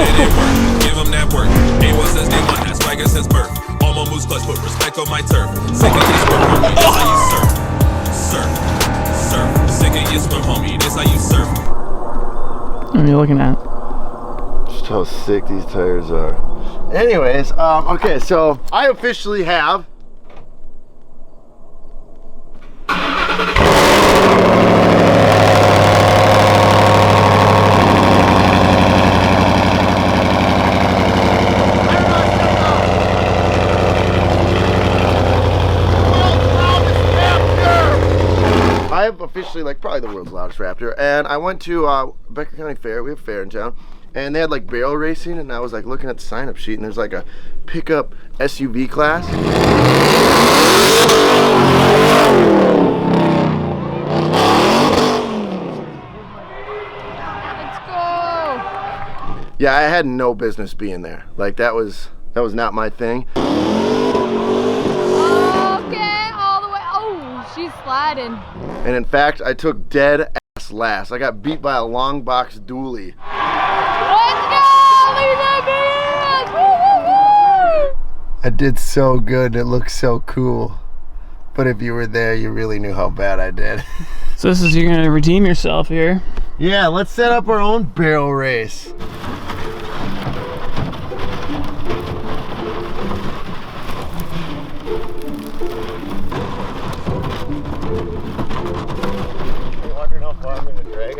it ain't work. Give him that work. A1 says they want that swagger since birth. All my moves clutch, put respect on my turf. Sick of this work, homie, this how you surf. Surf, surf. Sick of your swim, homie, this how you surf. What are you looking at? Just how sick these tires are. Anyways, okay, so I officially have officially like probably the world's loudest Raptor, and I went to Becker County Fair. We have a fair in town, and they had like barrel racing, and I was like looking at the sign-up sheet, and there's like a pickup SUV class. Let's go! Yeah, I had no business being there. Like that was not my thing. Okay, all the way. Oh, she's sliding. And in fact, I took dead ass last. I got beat by a long box dually. Let's go! Leave that man! Woo, woo, woo! I did so good. It looked so cool. But if you were there, you really knew how bad I did. So this is, you're gonna redeem yourself here. Yeah, let's set up our own barrel race.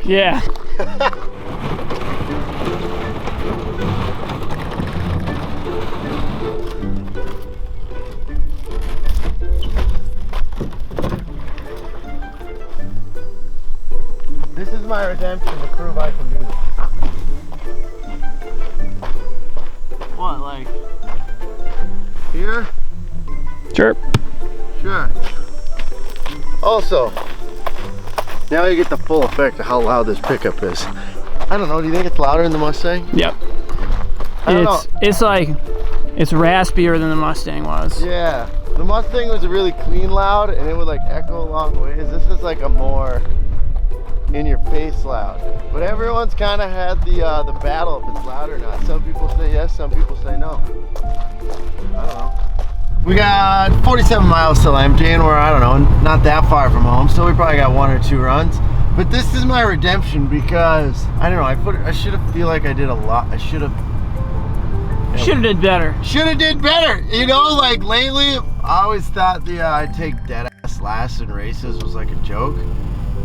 Yeah. This is my redemption to prove I can do this. What, like here? Sure. Sure. Also, now you get the full effect of how loud this pickup is. I don't know, do you think it's louder than the Mustang? Yep. I don't know. It's like, it's raspier than the Mustang was. Yeah, the Mustang was really clean loud and it would like echo a long ways. This is like a more in your face loud. But everyone's kind of had the battle if it's loud or not. Some people say yes, some people say no. I don't know. We got 47 miles till empty, and we're, I don't know, not that far from home, so we probably got 1 or 2 runs. But this is my redemption because, I don't know, I should have feel like I did a lot. I should have did better. Should have did better. You know, like lately, I always thought I'd take dead ass last in races was like a joke.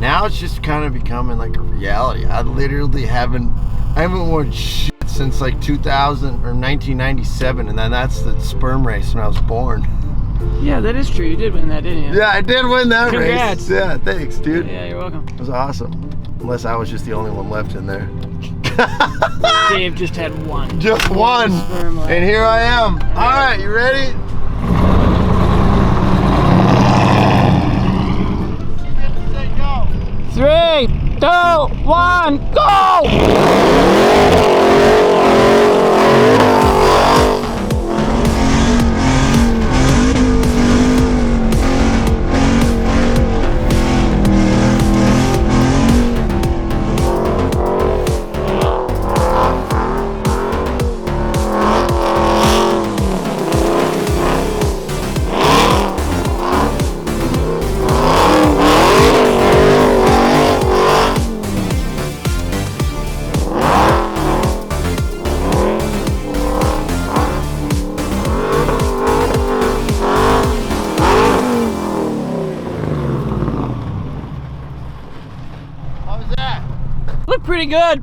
Now it's just kind of becoming like a reality. I literally haven't won shit since like 2000 or 1997, and then that's the sperm race when I was born. Yeah, that is true. You did win that, didn't you? Yeah, I did win that Congrats. race. Yeah, thanks, dude. Yeah, you're welcome. It was awesome. Unless I was just the only one left in there. Dave just had one. Just one. And here I am. All right, you ready? Say go. 3, 2, 1, go! Pretty good.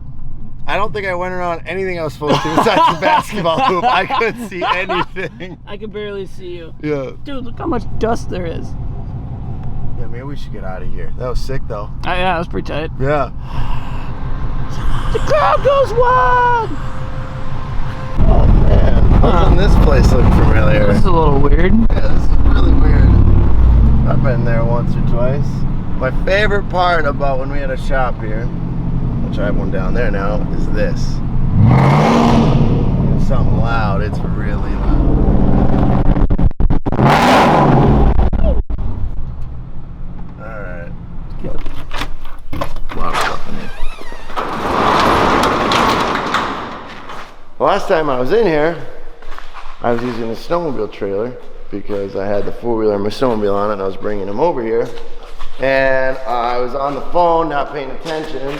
I don't think I went around anything I was supposed to besides the basketball hoop. I couldn't see anything. I could barely see you. Yeah. Dude, look how much dust there is. Yeah, maybe we should get out of here. That was sick though. Yeah, that was pretty tight. Yeah. The crowd goes wild! Oh man. Doesn't this place look familiar? This is a little weird. Yeah, this is really weird. I've been there once or twice. My favorite part about when we had a shop here, which I have one down there now, is this. It's something loud, it's really loud. Alright. A lot of stuff in here. The last time I was in here, I was using the snowmobile trailer because I had the four-wheeler and my snowmobile on it and I was bringing him over here. And I was on the phone, not paying attention,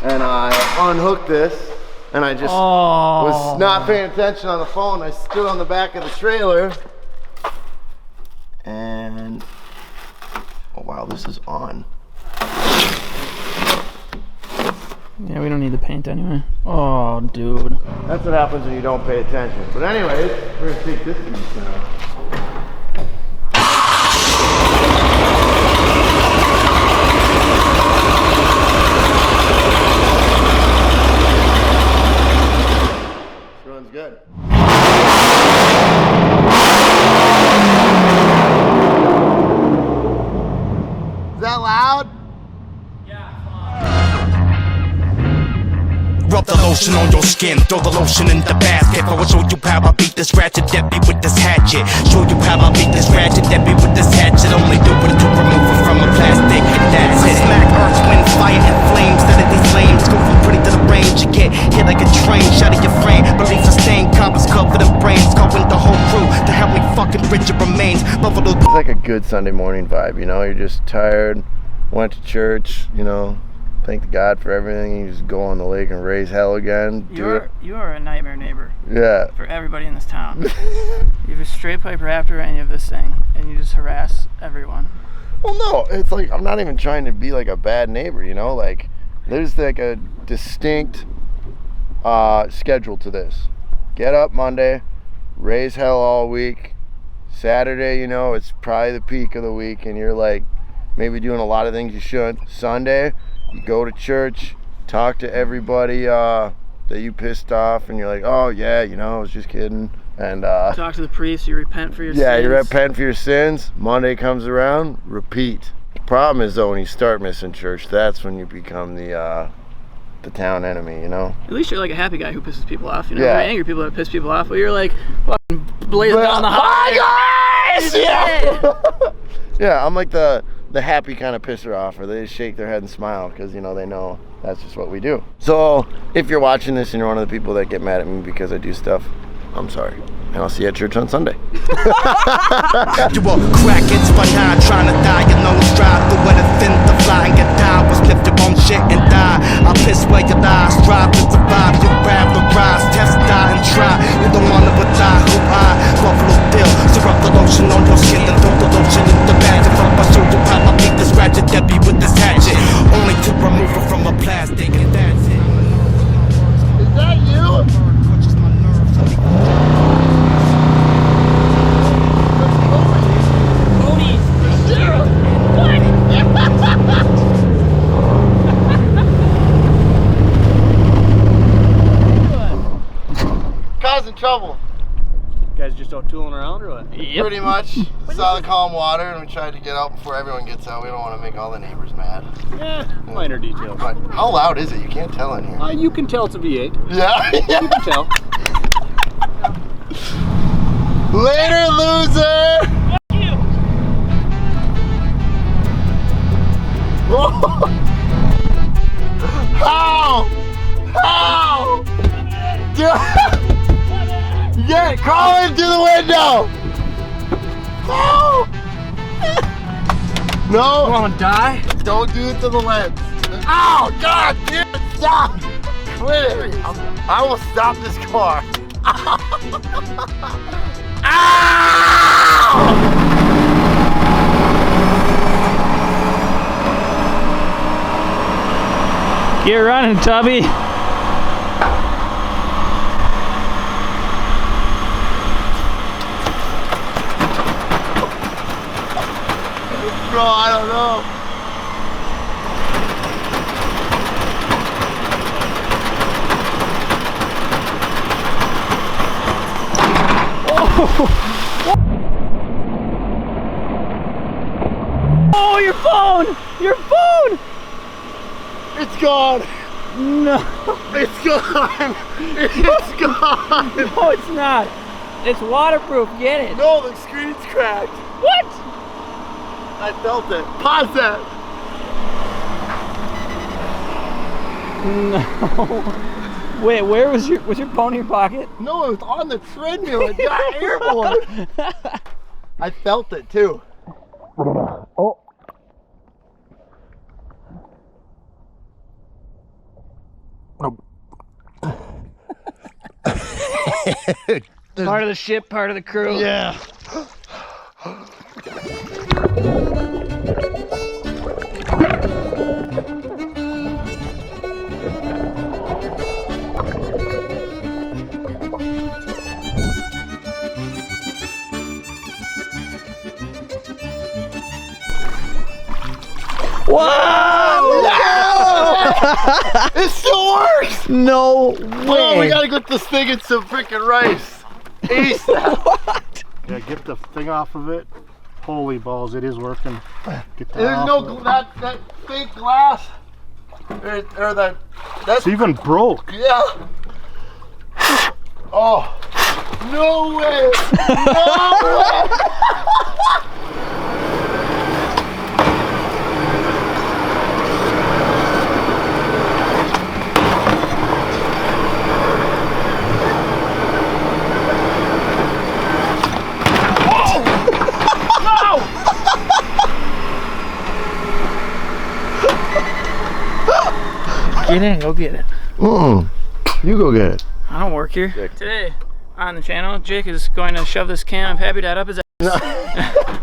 and I unhooked this and I just was not paying attention on the phone. I stood on the back of the trailer and, oh wow, this is on. Yeah, we don't need the paint anyway. Oh, dude. That's what happens when you don't pay attention. But anyways, we're gonna take this piece now. This runs good. Is that loud? Rub the lotion on your skin, throw the lotion in the basket. I will show you how I beat this ratchet Debbie with this hatchet. Show you how I beat this ratchet Debbie with this hatchet. Only do it to remove it from a plastic. That's it. Smack earth, wind, fire, and flames. Set it these flames. Go from pretty to the range. You get hit like a train, shot at your frame. Beliefs sustained, compass covered in brains. Calling the whole crew to help me fucking rid your remains. Buffalo. It's like a good Sunday morning vibe, you know? You're just tired, went to church, you know? Thank God for everything. You just go on the lake and raise hell again. You are a nightmare neighbor. Yeah. For everybody in this town. You have a straight pipe Raptor and you have this thing, and you just harass everyone. Well, no, it's like I'm not even trying to be like a bad neighbor, you know? Like there's like a distinct schedule to this. Get up Monday, raise hell all week. Saturday, you know, it's probably the peak of the week, and you're like maybe doing a lot of things you shouldn't. Sunday, you go to church, talk to everybody that you pissed off, and you're like, oh yeah, you know, I was just kidding. And talk to the priest, you repent for your sins. Yeah, you repent for your sins. Monday comes around, repeat. The problem is though, when you start missing church, that's when you become the town enemy, you know? At least you're like a happy guy who pisses people off, you know? Yeah. You're angry people that piss people off, but you're like fucking blazing down the highway. Guys! Yeah! Yeah, I'm like the happy kind of pisser off, or they just shake their head and smile because, you know, they know that's just what we do. So if you're watching this and you're one of the people that get mad at me because I do stuff, I'm sorry. And I'll see you at church on Sunday. You were cracking, spun high, trying to die. Your nose dry, through it and thin to fly and get down. Was lift your own shit and die. I'll piss where you lie, strive to survive. You grab the rise, test, die, and try. You don't wanna but die, who I? Buffalo Bill, syrup the lotion on your skin and throw the lotion in the bag. If I show you how I beat this ratchet Debbie with this hatchet. Only to remove it from a plastic, and that's it. Is that you? Causing trouble. You guys just out tooling around or what? Yep. Pretty much. Saw the calm water and we tried to get out before everyone gets out. We don't want to make all the neighbors mad. Yeah, minor details. But how loud is it? You can't tell in here. You can tell it's a V8. Yeah? You can tell. Later, loser! How? How? Yeah, crawl in through the window! No! No! You wanna die? Don't do it to the lens. Ow! God damn it! Stop! Quit it! I will stop this car. Ow! Get running, Tubby. Bro, I don't know. Oh, your phone! Your phone! It's gone. No. It's gone. It's gone. No, it's not. It's waterproof. Get it. No, the screen's cracked. What? I felt it. Pause that. No. Wait, where was your phone in your pocket? No, it was on the treadmill. It got airborne. I felt it too. Oh. Part of the ship, part of the crew. Yeah. Whoa! No! It still works! No way! Oh, we gotta get this thing in some freaking rice. ASAP. What? Yeah, get the thing off of it. Holy balls, it is working. Get that There's off no of it. that fake glass. Or that's It's even broke. yeah. Oh, no way! No way! Get in, go get it. You go get it. I don't work here. Today on the channel, Jake is going to shove this can of Happy Dad up his ass. I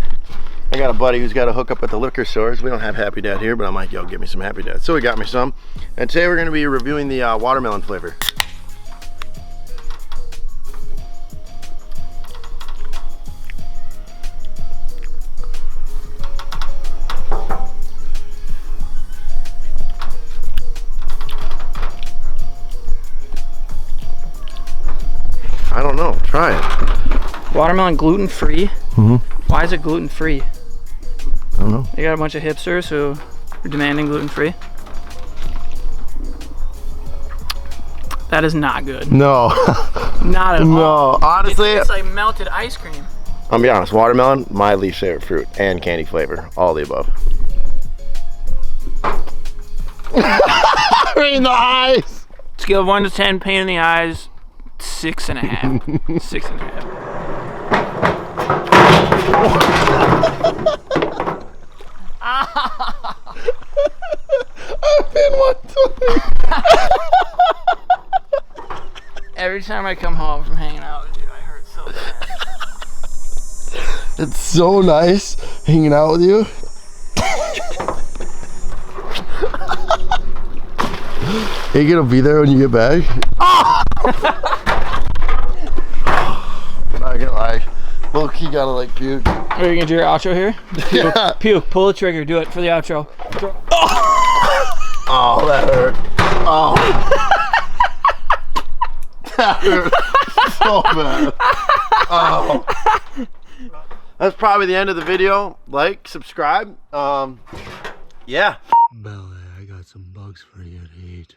got a buddy who's got a hookup at the liquor stores. We don't have Happy Dad here, but I'm like, yo, give me some Happy Dad. So he got me some. And today we're gonna be reviewing the watermelon flavor. I don't know, try it. Watermelon gluten-free? Mm-hmm. Why is it gluten-free? I don't know. You got a bunch of hipsters who are demanding gluten-free. That is not good. No. Not at all. No, honestly, It's like melted ice cream. I'll be honest, watermelon, my least favorite fruit, and candy flavor, all the above. Right in the eyes. Scale of 1 to 10, pain in the eyes, 6.5. 6.5. I've been one time. Every time I come home from hanging out with you, I hurt so bad. It's so nice hanging out with you. Are you gonna be there when you get back? I'm not gonna lie. Look, you gotta like puke. Are you gonna do your outro here? Yeah. Puke, pull the trigger, do it for the outro. Oh, that hurt. Oh. That hurt so bad. Oh. That's probably the end of the video. Like, subscribe. Yeah. Belly, I got some bugs for you to eat.